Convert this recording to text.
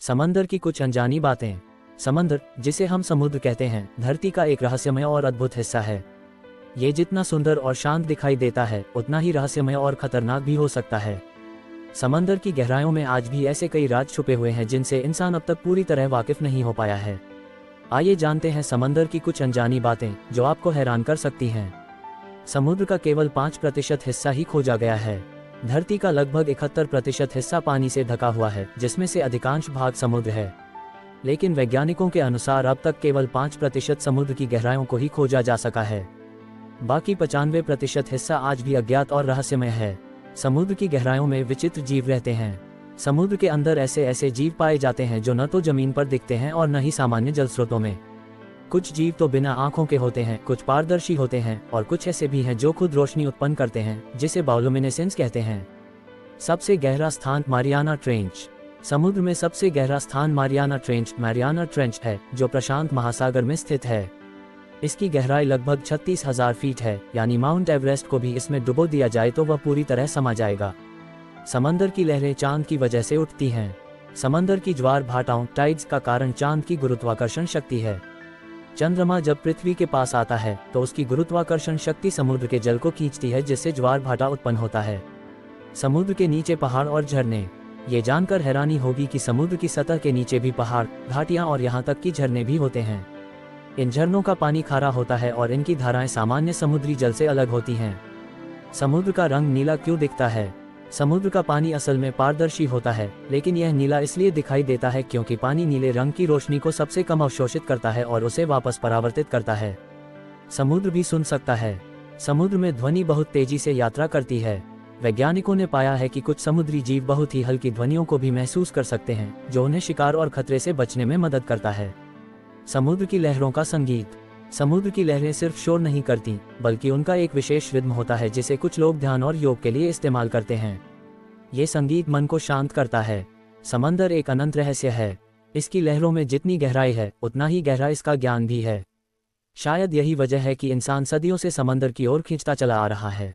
समंदर की कुछ अनजानी बातें। समंदर, जिसे हम समुद्र कहते हैं, धरती का एक रहस्यमय और अद्भुत हिस्सा है। ये जितना सुंदर और शांत दिखाई देता है, उतना ही रहस्यमय और खतरनाक भी हो सकता है। समंदर की गहराइयों में आज भी ऐसे कई राज छुपे हुए हैं जिनसे इंसान अब तक पूरी तरह वाकिफ नहीं हो पाया है। आइए जानते हैं समंदर की कुछ अनजानी बातें जो आपको हैरान कर सकती हैं। समुद्र का केवल 5% हिस्सा ही खोजा गया है। धरती का लगभग 71% हिस्सा पानी से ढका हुआ है, जिसमें से अधिकांश भाग समुद्र है। लेकिन वैज्ञानिकों के अनुसार अब तक केवल 5% समुद्र की गहराइयों को ही खोजा जा सका है। बाकी 95% हिस्सा आज भी अज्ञात और रहस्यमय है। समुद्र की गहराइयों में विचित्र जीव रहते हैं। समुद्र के अंदर ऐसे ऐसे जीव पाए जाते हैं जो न तो जमीन पर दिखते हैं और न ही सामान्य जल स्रोतों में। कुछ जीव तो बिना आंखों के होते हैं, कुछ पारदर्शी होते हैं और कुछ ऐसे भी हैं जो खुद रोशनी उत्पन्न करते हैं, जिसे बायोलुमिनेसेंस कहते हैं। सबसे गहरा स्थान मारियाना ट्रेंच। समुद्र में सबसे गहरा स्थान मारियाना ट्रेंच है, जो प्रशांत महासागर में स्थित है। इसकी गहराई लगभग 36,000 फीट है, यानी माउंट एवरेस्ट को भी इसमें डुबो दिया जाए तो वह पूरी तरह समा जाएगा। समंदर की लहरें चांद की वजह से उठती हैं। समंदर की ज्वार भाटाओं टाइड्स का कारण चांद की गुरुत्वाकर्षण शक्ति है। चंद्रमा जब पृथ्वी के पास आता है तो उसकी गुरुत्वाकर्षण शक्ति समुद्र के जल को खींचती है, जिससे ज्वार भाटा उत्पन्न होता है। समुद्र के नीचे पहाड़ और झरने। ये जानकर हैरानी होगी कि समुद्र की सतह के नीचे भी पहाड़, घाटियां और यहाँ तक कि झरने भी होते हैं। इन झरनों का पानी खारा होता है और इनकी धाराएं सामान्य समुद्री जल से अलग होती हैं। समुद्र का रंग नीला क्यों दिखता है? समुद्र का पानी असल में पारदर्शी होता है, लेकिन यह नीला इसलिए दिखाई देता है क्योंकि पानी नीले रंग की रोशनी को सबसे कम अवशोषित करता है और उसे वापस परावर्तित करता है। समुद्र भी सुन सकता है। समुद्र में ध्वनि बहुत तेजी से यात्रा करती है। वैज्ञानिकों ने पाया है कि कुछ समुद्री जीव बहुत ही हल्की ध्वनियों को भी महसूस कर सकते हैं, जो उन्हें शिकार और खतरे से बचने में मदद करता है। समुद्र की लहरों का संगीत। समुद्र की लहरें सिर्फ शोर नहीं करती, बल्कि उनका एक विशेष रिद्म होता है जिसे कुछ लोग ध्यान और योग के लिए इस्तेमाल करते हैं। ये संगीत मन को शांत करता है। समंदर एक अनंत रहस्य है। इसकी लहरों में जितनी गहराई है, उतना ही गहरा इसका ज्ञान भी है। शायद यही वजह है कि इंसान सदियों से समंदर की ओर खींचता चला आ रहा है।